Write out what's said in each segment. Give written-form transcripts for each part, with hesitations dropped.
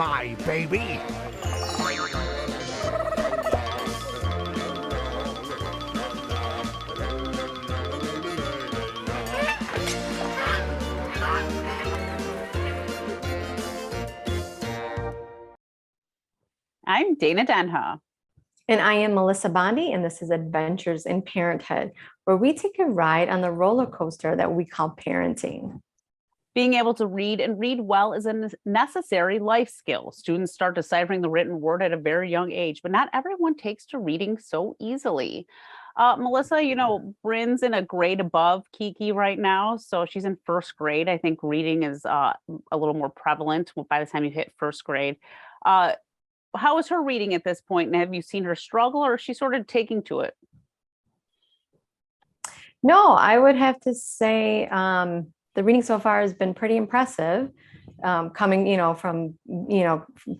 my baby. I'm Dana Denha. And I am Melissa Bondi, and this is Adventures in Parenthood, where we take a ride on the roller coaster that we call parenting. Being able to read and read well is a necessary life skill. Students start deciphering the written word at a very young age, but not everyone takes to reading so easily. Melissa, Bryn's in a grade above Kiki right now, so she's in first grade. I think reading is a little more prevalent by the time you hit first grade. How is her reading at this point? And have you seen her struggle, or is she sort of taking to it? No, I would have to say the reading so far has been pretty impressive. Coming, from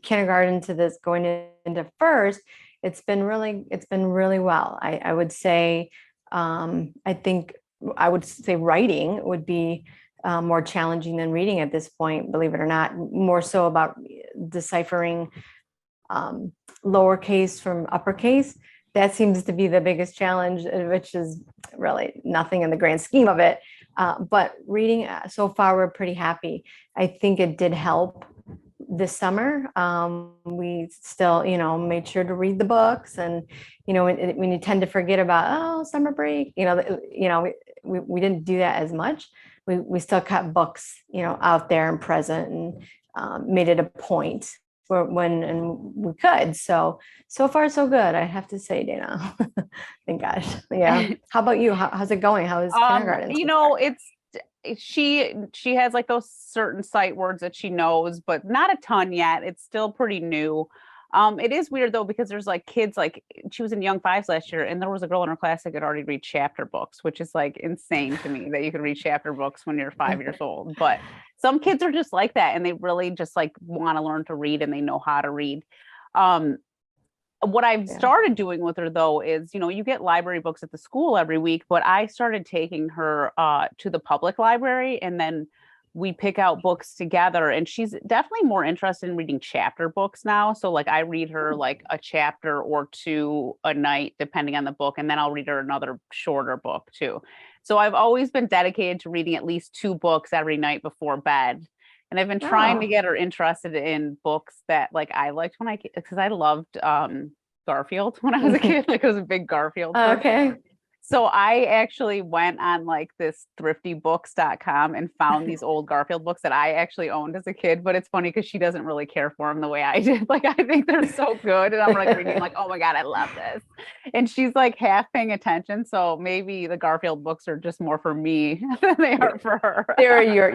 kindergarten to this going into first, it's been really well. I would say, I think I would say writing would be more challenging than reading at this point, believe it or not, more so about deciphering lowercase from uppercase. That seems to be the biggest challenge, which is really nothing in the grand scheme of it. But reading so far, we're pretty happy. I think it did help this summer. We still, made sure to read the books, and when you tend to forget about summer break, we didn't do that as much. We still kept books, out there and present, and made it a point when we could. So far so good, I have to say, Dana. Thank gosh. Yeah. How about you? How's it going? How is kindergarten? She has like those certain sight words that she knows, but not a ton yet. It's still pretty new. It is weird though, because there's like kids, like she was in Young Fives last year, and there was a girl in her class that could already read chapter books, which is like insane to me that you could read chapter books when you're 5 years old. But some kids are just like that, and they really just like want to learn to read, and they know how to read. What I've started doing with her though is, you get library books at the school every week, but I started taking her to the public library, and then we pick out books together, and she's definitely more interested in reading chapter books now. So like I read her like a chapter or two a night, depending on the book. And then I'll read her another shorter book too. So I've always been dedicated to reading at least 2 books every night before bed. And I've been trying to get her interested in books that like I liked because I loved Garfield when I was a kid. Like I was a big Garfield person. Okay. So I actually went on like this thriftybooks.com and found these old Garfield books that I actually owned as a kid. But it's funny because she doesn't really care for them the way I did. Like, I think they're so good. And I'm like reading like, oh my God, I love this. And she's like half paying attention. So maybe the Garfield books are just more for me than they are for her. They're your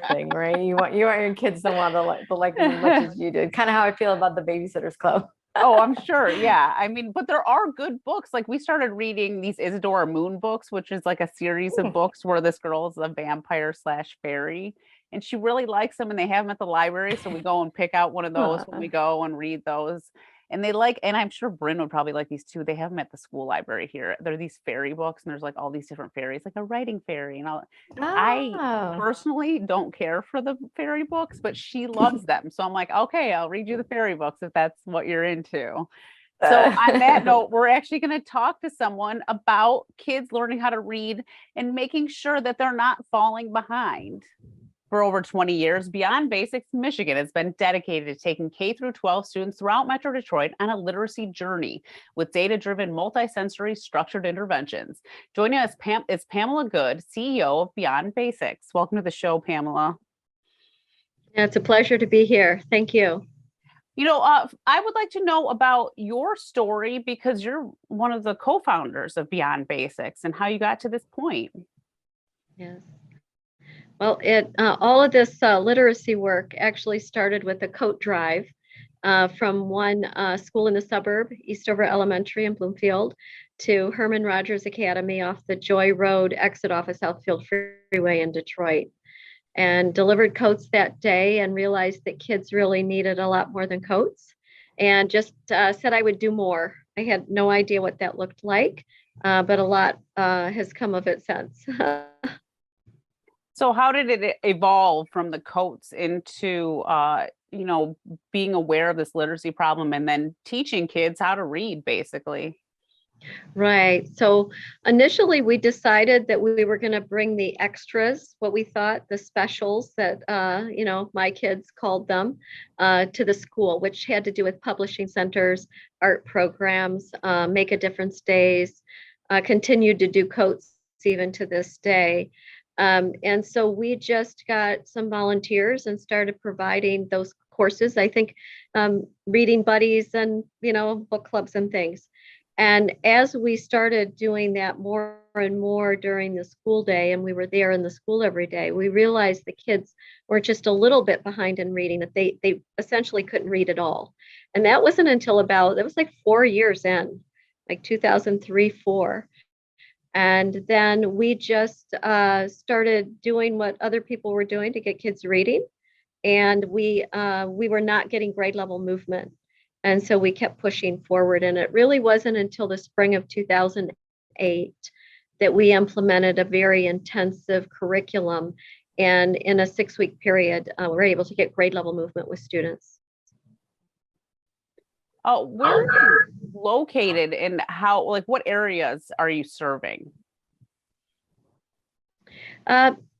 thing, right? You want your kids to want to like as much as you did. Kind of how I feel about the Babysitter's Club. Oh, I'm sure. Yeah. I mean, but there are good books. Like we started reading these Isadora Moon books, which is like a series of books where this girl is a vampire / fairy. And she really likes them, and they have them at the library. So we go and pick out one of those when we go and read those. And and I'm sure Bryn would probably like these too. They have them at the school library here. They're these fairy books, and there's like all these different fairies, like a writing fairy. And I personally don't care for the fairy books, but she loves them. So I'm like, okay, I'll read you the fairy books if that's what you're into. So on that note, we're actually going to talk to someone about kids learning how to read and making sure that they're not falling behind. For over 20 years, Beyond Basics Michigan has been dedicated to taking K-12 students throughout Metro Detroit on a literacy journey with data-driven, multisensory structured interventions. Joining us is Pamela Good, CEO of Beyond Basics. Welcome to the show, Pamela. Yeah, it's a pleasure to be here. Thank you. I would like to know about your story, because you're one of the co-founders of Beyond Basics, and how you got to this point. Yes. Well, all of this literacy work actually started with a coat drive from one school in the suburb, Eastover Elementary in Bloomfield, to Herman Rogers Academy off the Joy Road exit off of Southfield Freeway in Detroit. And delivered coats that day and realized that kids really needed a lot more than coats, and just said I would do more. I had no idea what that looked like, but a lot has come of it since. So how did it evolve from the coats into, being aware of this literacy problem and then teaching kids how to read, basically? Right. So initially, we decided that we were going to bring the extras, what we thought the specials that, my kids called them, to the school, which had to do with publishing centers, art programs, Make a Difference days, continued to do coats even to this day. And so we just got some volunteers and started providing those courses. I think reading buddies and, book clubs and things. And as we started doing that more and more during the school day, and we were there in the school every day, we realized the kids were just a little bit behind in reading, that they essentially couldn't read at all. And that wasn't until it was like 4 years in, like 2003, 4. And then we just started doing what other people were doing to get kids reading. And we were not getting grade level movement. And so we kept pushing forward. And it really wasn't until the spring of 2008 that we implemented a very intensive curriculum. And in a 6-week period, we were able to get grade level movement with students. Oh, where are you located and what areas are you serving?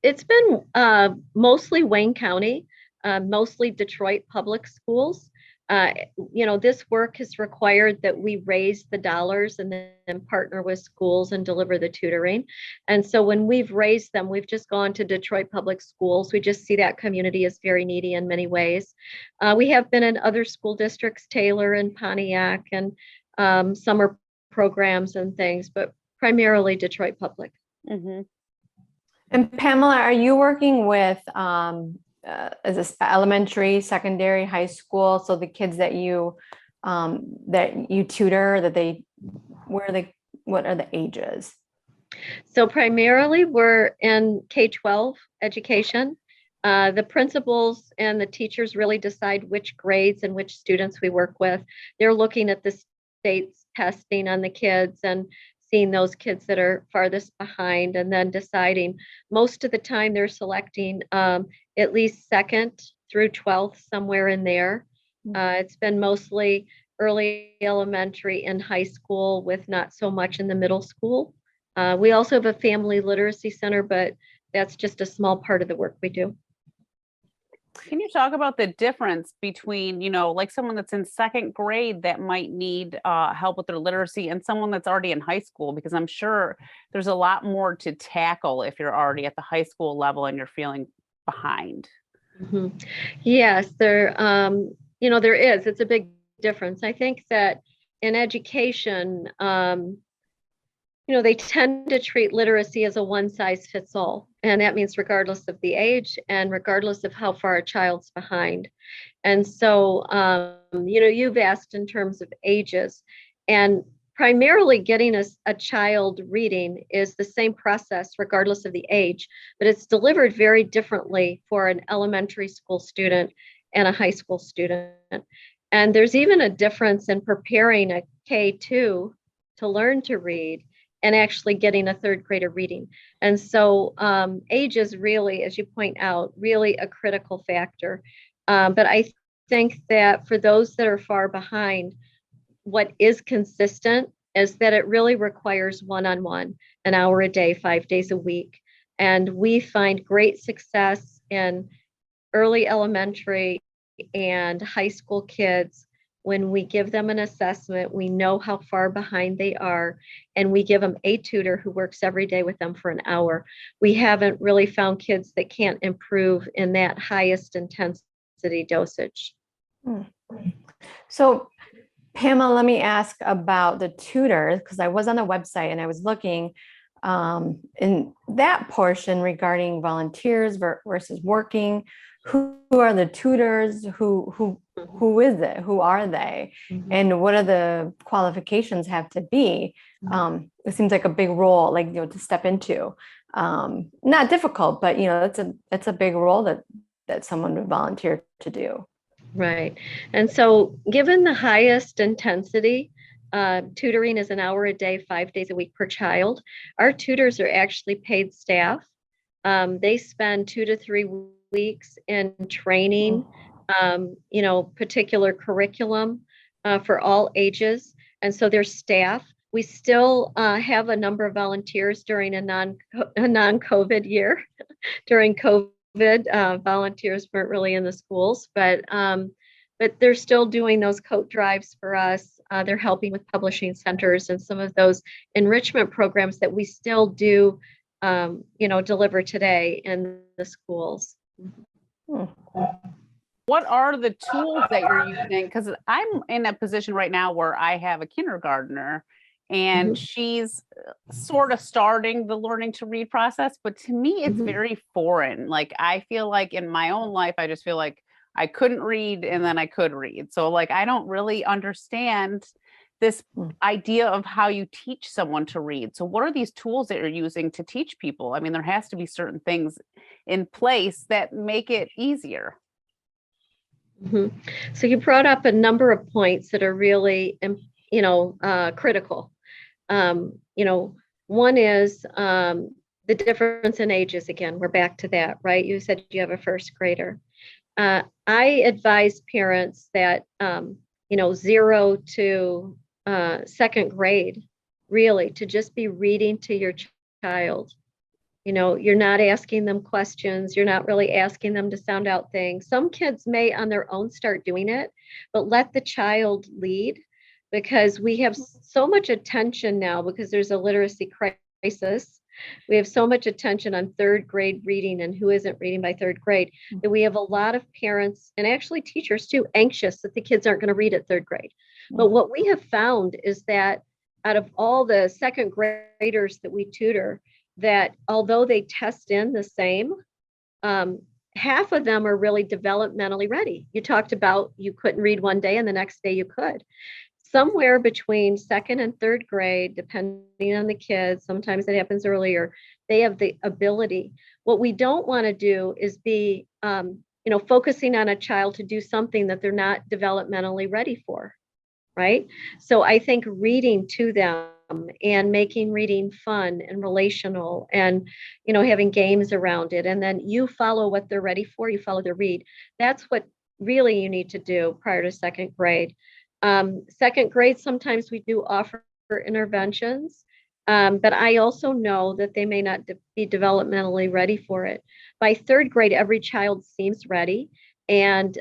It's been mostly Wayne County, mostly Detroit public schools. This work has required that we raise the dollars and then partner with schools and deliver the tutoring. And so when we've raised them, we've just gone to Detroit public schools. We just see that community is very needy in many ways. We have been in other school districts, Taylor and Pontiac, and summer programs and things, but primarily Detroit public. Mm-hmm. And Pamela, are you working with is this elementary, secondary, high school? So the kids that you tutor, what are the ages? So primarily we're in K-12 education. The principals and the teachers really decide which grades and which students we work with. They're looking at the state's testing on the kids and seeing those kids that are farthest behind and then deciding. Most of the time they're selecting at least 2nd through 12th, somewhere in there. It's been mostly early elementary and high school, with not so much in the middle school. We also have a family literacy center, but that's just a small part of the work we do. Can you talk about the difference between, like someone that's in 2nd grade that might need help with their literacy and someone that's already in high school? Because I'm sure there's a lot more to tackle if you're already at the high school level and you're feeling behind. Mm-hmm. Yes, there is. It's a big difference. I think that in education, they tend to treat literacy as a one size fits all. And that means regardless of the age and regardless of how far a child's behind. And so, you've asked in terms of ages, and primarily getting a child reading is the same process regardless of the age, but it's delivered very differently for an elementary school student and a high school student. And there's even a difference in preparing a K-2 to learn to read and actually getting a 3rd grader reading. And so age is really, as you point out, really a critical factor. But I think that for those that are far behind, what is consistent is that it really requires one-on-one, an hour a day, 5 days a week. And we find great success in early elementary and high school kids when we give them an assessment. We know how far behind they are, and we give them a tutor who works every day with them for an hour. We haven't really found kids that can't improve in that highest intensity dosage. So Pamela, let me ask about the tutors, because I was on the website and I was looking in that portion regarding volunteers versus working. Who are the tutors? Who is it? Who are they? Mm-hmm. And what are the qualifications have to be? It seems like a big role, to step into. Not difficult, but it's a big role that someone would volunteer to do. Right. And so given the highest intensity, tutoring is an hour a day, 5 days a week per child. Our tutors are actually paid staff. They spend 2 to 3 weeks in training, particular curriculum for all ages. And so there's staff. We still have a number of volunteers during a non-COVID year. During COVID, volunteers weren't really in the schools, but they're still doing those coat drives for us. They're helping with publishing centers and some of those enrichment programs that we still do, deliver today in the schools. What are the tools that you're using? Because I'm in a position right now where I have a kindergartner and she's sort of starting the learning to read process, but to me, it's very foreign. Like, I feel like in my own life, I just feel like I couldn't read and then I could read. So like, I don't really understand this idea of how you teach someone to read. So what are these tools that you're using to teach people? I mean, there has to be certain things in place that make it easier. So you brought up a number of points that are really, critical. One is the difference in ages. Again, we're back to that, right? You said you have a first grader. I advise parents that, 0 to second grade, really, to just be reading to your child. You're not asking them questions. You're not really asking them to sound out things. Some kids may on their own start doing it, but let the child lead, because we have so much attention now because there's a literacy crisis. We have so much attention on third grade reading and who isn't reading by third grade that we have a lot of parents and actually teachers too anxious that the kids aren't going to read at third grade. But what we have found is that out of all the second graders that we tutor, that although they test in the same, half of them are really developmentally ready. You talked about you couldn't read one day and the next day you could. Somewhere between second and third grade, depending on the kids, sometimes it happens earlier, they have the ability. What we don't want to do is be, focusing on a child to do something that they're not developmentally ready for, right? So I think reading to them and making reading fun and relational and, having games around it. And then you follow what they're ready for, you follow their read. That's what really you need to do prior to second grade. Second grade, sometimes we do offer interventions, but I also know that they may not be developmentally ready for it. By third grade, every child seems ready. And,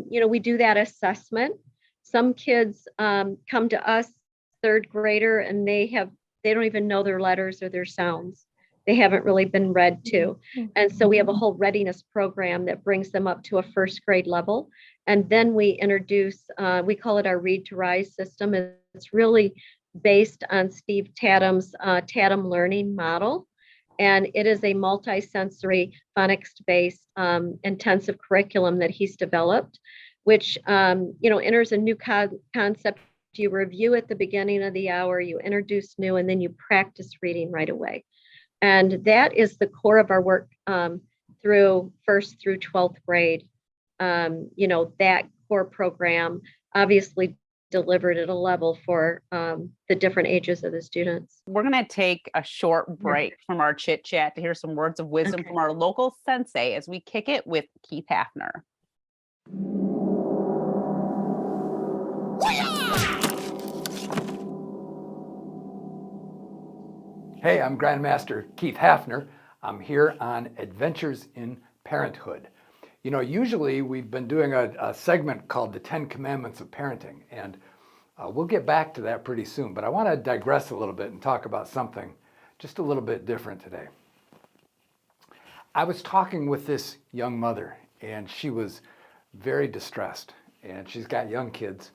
we do that assessment. Some kids come to us, third grader, and they don't even know their letters or their sounds. They haven't really been read to. And so we have a whole readiness program that brings them up to a first grade level. And then we introduce, we call it our Read to Rise system. It's really based on Steve Tadam's Tadam learning model. And it is a multi-sensory phonics-based intensive curriculum that he's developed, which, enters a new concept. You review at the beginning of the hour, you introduce new, and then you practice reading right away. And that is the core of our work through first through 12th grade. That core program obviously delivered at a level for the different ages of the students. We're going to take a short break from our chit chat to hear some words of wisdom from our local sensei as we kick it with Keith Hafner. Hey, I'm Grandmaster Keith Hafner. I'm here on Adventures in Parenthood. Usually we've been doing a segment called the 10 Commandments of Parenting, and we'll get back to that pretty soon, but I want to digress a little bit and talk about something just a little bit different today. I was talking with this young mother, and she was very distressed, and she's got young kids,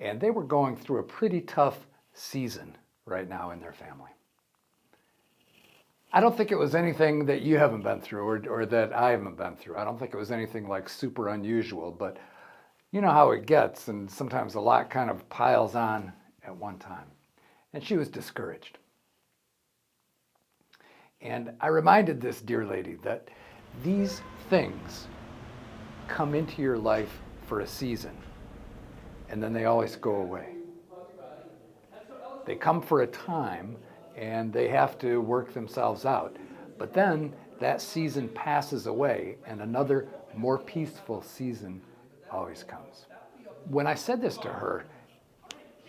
and they were going through a pretty tough season right now in their family. I don't think it was anything that you haven't been through or that I haven't been through. I don't think it was anything like super unusual, but you know how it gets, and sometimes a lot kind of piles on at one time. And she was discouraged. And I reminded this dear lady that these things come into your life for a season, and then they always go away. They come for a time, and they have to work themselves out. But then that season passes away and another more peaceful season always comes. When I said this to her,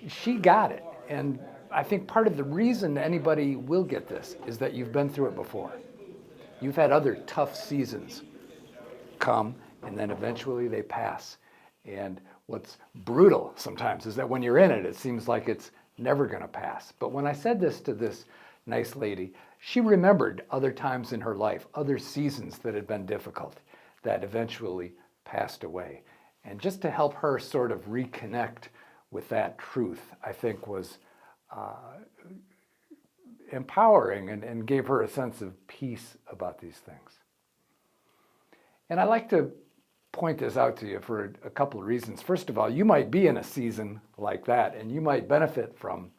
she got it. And I think part of the reason anybody will get this is that you've been through it before. You've had other tough seasons come, and then eventually they pass. And what's brutal sometimes is that when you're in it, it seems like it's never going to pass. But when I said this to this nice lady, she remembered other times in her life, other seasons that had been difficult, that eventually passed away. And just to help her sort of reconnect with that truth, I think was empowering and gave her a sense of peace about these things. And I like to point this out to you for a couple of reasons. First of all, you might be in a season like that, and you might benefit from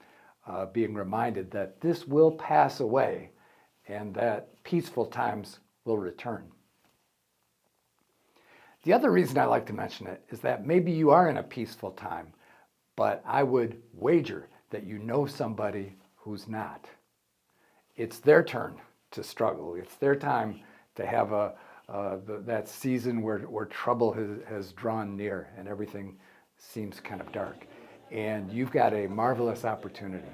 being reminded that this will pass away and that peaceful times will return. The other reason I like to mention it is that maybe you are in a peaceful time, but I would wager that you know somebody who's not. It's their turn to struggle. It's their time to have that season where trouble has drawn near and everything seems kind of dark. And you've got a marvelous opportunity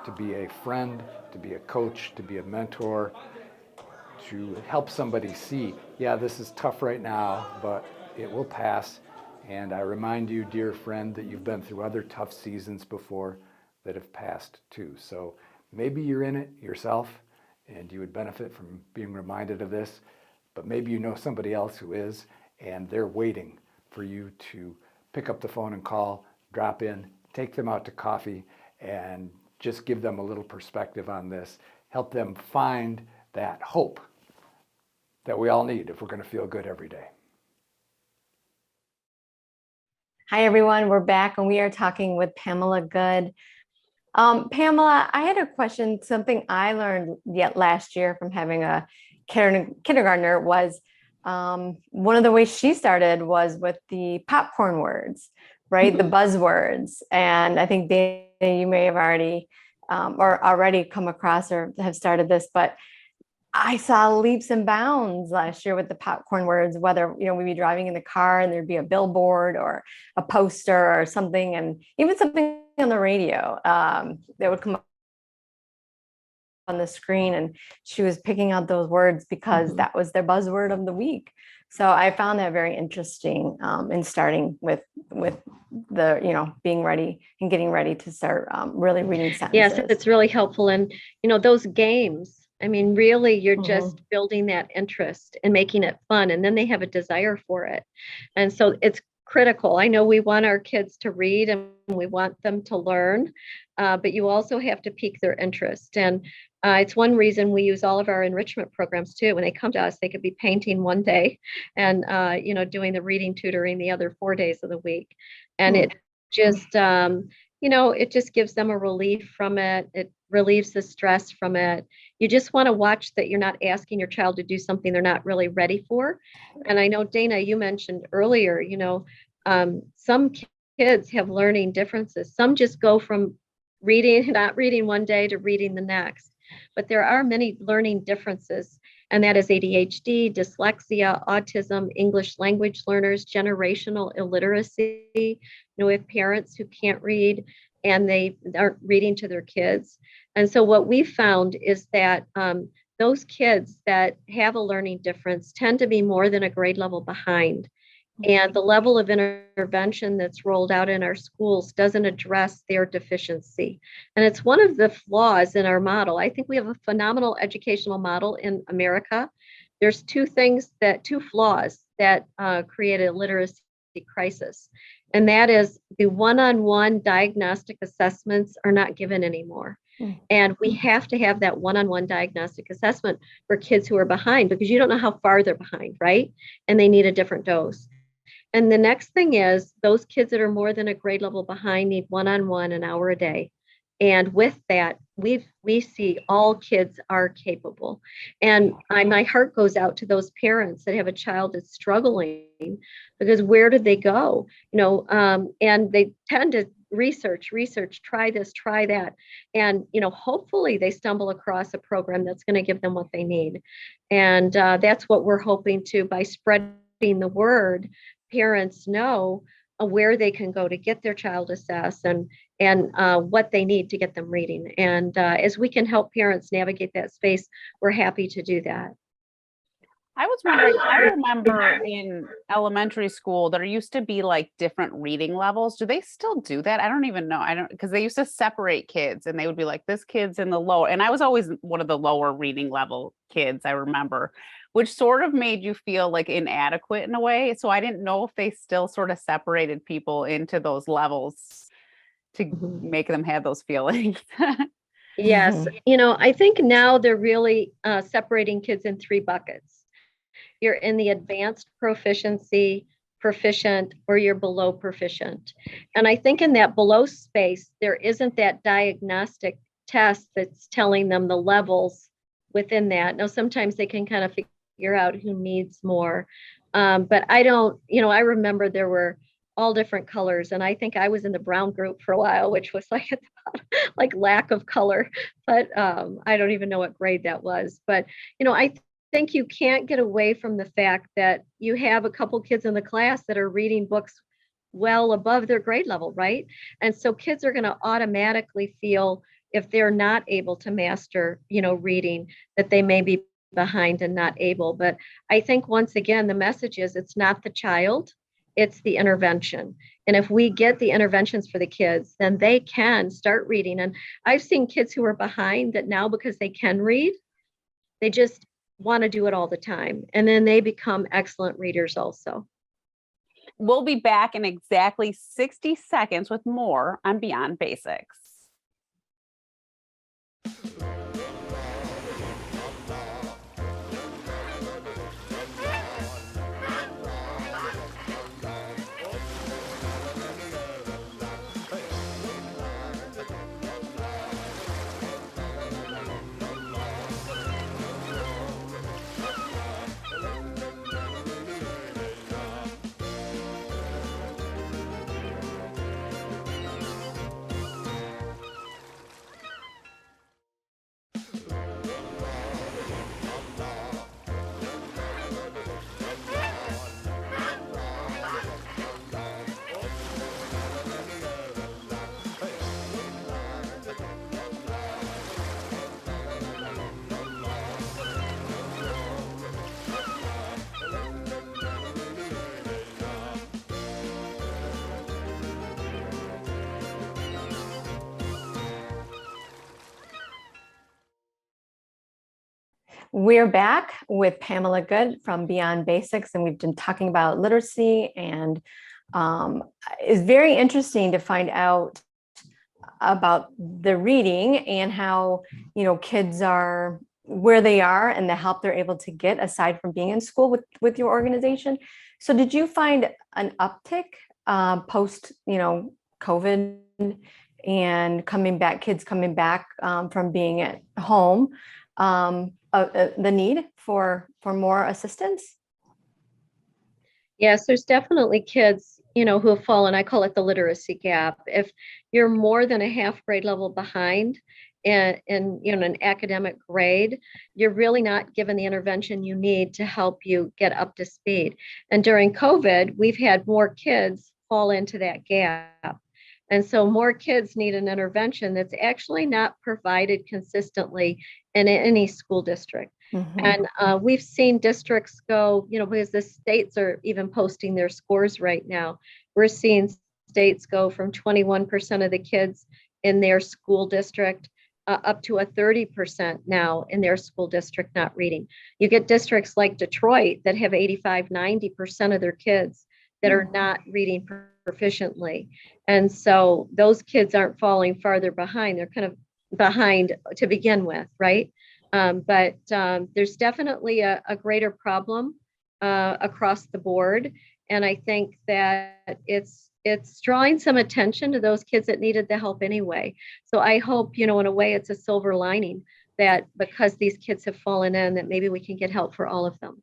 to be a friend, to be a coach, to be a mentor, to help somebody see, yeah, this is tough right now, but it will pass. And I remind you, dear friend, that you've been through other tough seasons before that have passed too. So maybe you're in it yourself and you would benefit from being reminded of this, but maybe you know somebody else who is, and they're waiting for you to pick up the phone and call, drop in, take them out to coffee, and just give them a little perspective on this, help them find that hope that we all need if we're going to feel good every day. Hi, everyone. We're back and we are talking with Pamela Good. Pamela, I had a question. Something I learned yet last year from having a kindergartner was one of the ways she started was with the popcorn words, right? The buzzwords. And I think Dana, you may have already come across or have started this, but I saw leaps and bounds last year with the popcorn words, whether, we'd be driving in the car and there'd be a billboard or a poster or something, and even something on the radio that would come up on the screen, and she was picking out those words because that was their buzzword of the week. So I found that very interesting in starting with the, being ready and getting ready to start really reading sentences. Yes, it's really helpful. And, those games, I mean, really, you're just building that interest and making it fun. And then they have a desire for it. And so it's critical. I know we want our kids to read and we want them to learn, but you also have to pique their interest. And it's one reason we use all of our enrichment programs too. When they come to us, they could be painting one day and, doing the reading tutoring the other 4 days of the week. And it just, it just gives them a relief from it. It relieves the stress from it. You just want to watch that you're not asking your child to do something they're not really ready for. And I know, Dana, you mentioned earlier, some kids have learning differences. Some just go from not reading one day to reading the next. But there are many learning differences, and that is ADHD, dyslexia, autism, English language learners, generational illiteracy. We have parents who can't read and they aren't reading to their kids. And so what we found is that those kids that have a learning difference tend to be more than a grade level behind. And the level of intervention that's rolled out in our schools doesn't address their deficiency. And it's one of the flaws in our model. I think we have a phenomenal educational model in America. There's two flaws that create a literacy crisis. And that is the one-on-one diagnostic assessments are not given anymore. And we have to have that one-on-one diagnostic assessment for kids who are behind, because you don't know how far they're behind, right? And they need a different dose. And the next thing is those kids that are more than a grade level behind need one-on-one an hour a day. And with that, we see all kids are capable. And my heart goes out to those parents that have a child that's struggling, because where did they go? And they tend to research, try this, try that. And, hopefully they stumble across a program that's going to give them what they need. And that's what we're hoping to, by spreading the word, parents know where they can go to get their child assessed and what they need to get them reading. And as we can help parents navigate that space, we're happy to do that. I was wondering, I remember in elementary school, there used to be like different reading levels. Do they still do that? I don't even know. Because they used to separate kids and they would be like, this kid's in the lower, and I was always one of the lower reading level kids, I remember, which sort of made you feel like inadequate in a way. So I didn't know if they still sort of separated people into those levels to make them have those feelings. Yes. I think now they're really separating kids in 3 buckets. You're in the advanced proficiency, proficient, or you're below proficient. And I think in that below space, there isn't that diagnostic test that's telling them the levels within that. Now, sometimes they can kind of figure out who needs more. But I don't, I remember there were all different colors. And I think I was in the brown group for a while, which was like at the bottom, like lack of color. But I don't even know what grade that was. But, I think you can't get away from the fact that you have a couple kids in the class that are reading books well above their grade level, right? And so kids are going to automatically feel, if they're not able to master, reading, that they may be behind and not able. But I think once again, the message is it's not the child, it's the intervention. And if we get the interventions for the kids, then they can start reading. And I've seen kids who are behind that now, because they can read, they just want to do it all the time. And then they become excellent readers also. We'll be back in exactly 60 seconds with more on Beyond Basics. We're back with Pamela Good from Beyond Basics, and we've been talking about literacy, and it's very interesting to find out about the reading and how, kids are where they are and the help they're able to get aside from being in school with your organization. So did you find an uptick post, COVID and kids coming back from being at home? The need for more assistance? Yes, there's definitely kids, who have fallen. I call it the literacy gap. If you're more than a half grade level behind in an academic grade, you're really not given the intervention you need to help you get up to speed. And during COVID, we've had more kids fall into that gap. And so more kids need an intervention that's actually not provided consistently in any school district. And we've seen districts go, because the states are even posting their scores right now. We're seeing states go from 21% of the kids in their school district up to a 30% now in their school district not reading. You get districts like Detroit that have 85, 90% of their kids that are not reading proficiently. And so those kids aren't falling farther behind. They're kind of behind to begin with, right? But there's definitely a greater problem across the board. And I think that it's drawing some attention to those kids that needed the help anyway. So I hope, in a way, it's a silver lining that because these kids have fallen in, that maybe we can get help for all of them.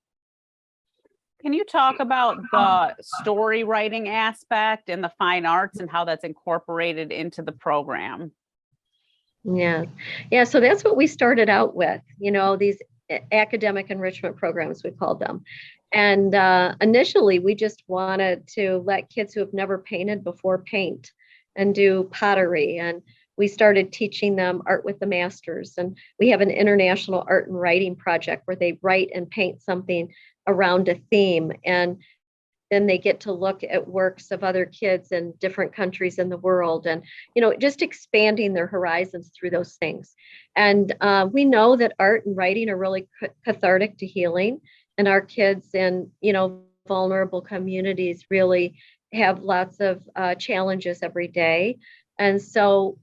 Can you talk about the story writing aspect and the fine arts and how that's incorporated into the program? Yeah. Yeah. So that's what we started out with, these academic enrichment programs, we called them. And initially, we just wanted to let kids who have never painted before paint and do pottery. And we started teaching them art with the masters. And we have an international art and writing project where they write and paint something around a theme. And then they get to look at works of other kids in different countries in the world, and just expanding their horizons through those things. And we know that art and writing are really cathartic to healing, and our kids in vulnerable communities really have lots of challenges every day. And so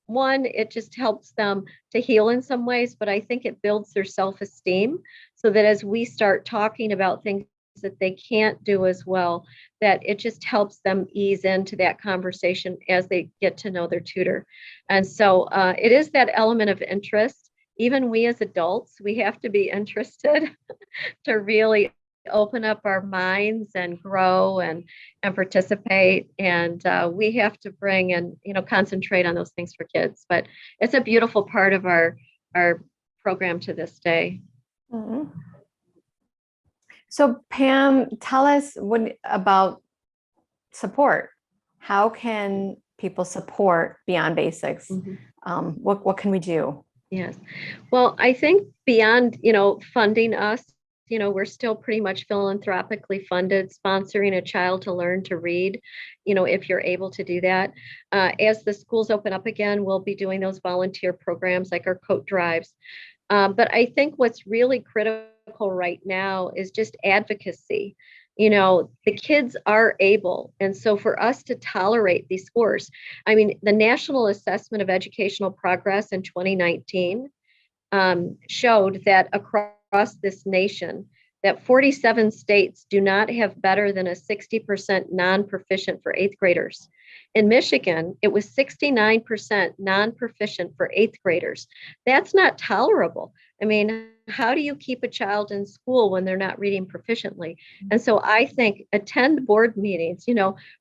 one, it just helps them to heal in some ways, but I think it builds their self-esteem, so that as we start talking about things that they can't do as well, that it just helps them ease into that conversation as they get to know their tutor. And so it is that element of interest. Even we as adults, we have to be interested to really open up our minds and grow and participate. And we have to bring and concentrate on those things for kids. But it's a beautiful part of our program to this day. Mhm. So Pam, tell us about support. How can people support Beyond Basics? Mm-hmm. What can we do? Yes. Well, I think beyond, funding us, we're still pretty much philanthropically funded, sponsoring a child to learn to read, if you're able to do that. As the schools open up again, we'll be doing those volunteer programs like our coat drives. But I think what's really critical right now is just advocacy. The kids are able. And so for us to tolerate these scores, I mean, the National Assessment of Educational Progress in 2019 showed that across this nation, that 47 states do not have better than a 60% non-proficient for eighth graders. In Michigan, it was 69% non-proficient for eighth graders. That's not tolerable. I mean, how do you keep a child in school when they're not reading proficiently? And so I think attend board meetings,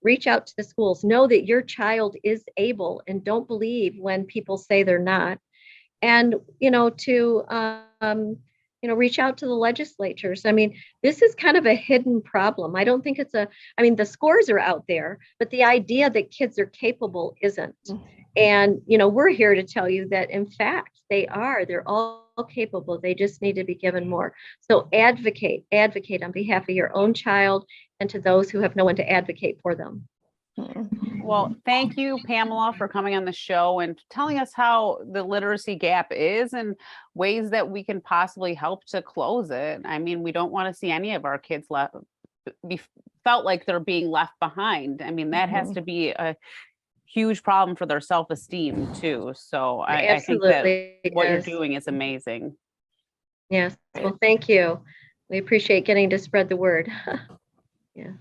reach out to the schools, know that your child is able, and don't believe when people say they're not. And, to reach out to the legislatures. I mean, this is kind of a hidden problem. I don't think the scores are out there, but the idea that kids are capable isn't. And, we're here to tell you that, in fact, they're all capable. They just need to be given more. So advocate on behalf of your own child and to those who have no one to advocate for them. Well, thank you, Pamela, for coming on the show and telling us how the literacy gap is and ways that we can possibly help to close it. I mean, we don't want to see any of our kids felt like they're being left behind. I mean, that has to be a huge problem for their self-esteem too. So I think that what you're doing is amazing. Yes. Well, thank you. We appreciate getting to spread the word. Yeah.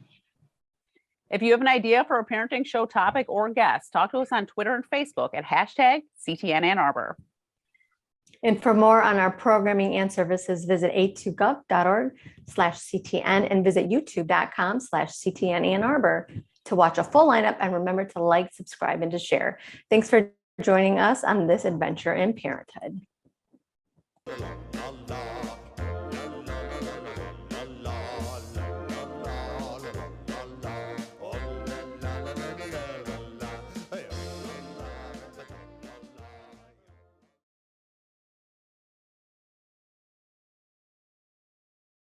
If you have an idea for a parenting show topic or guest, talk to us on Twitter and Facebook at #CTN Ann Arbor. And for more on our programming and services, visit a2gov.org/CTN and visit youtube.com/CTN Ann Arbor to watch a full lineup, and remember to like, subscribe, and to share. Thanks for joining us on this adventure in parenthood.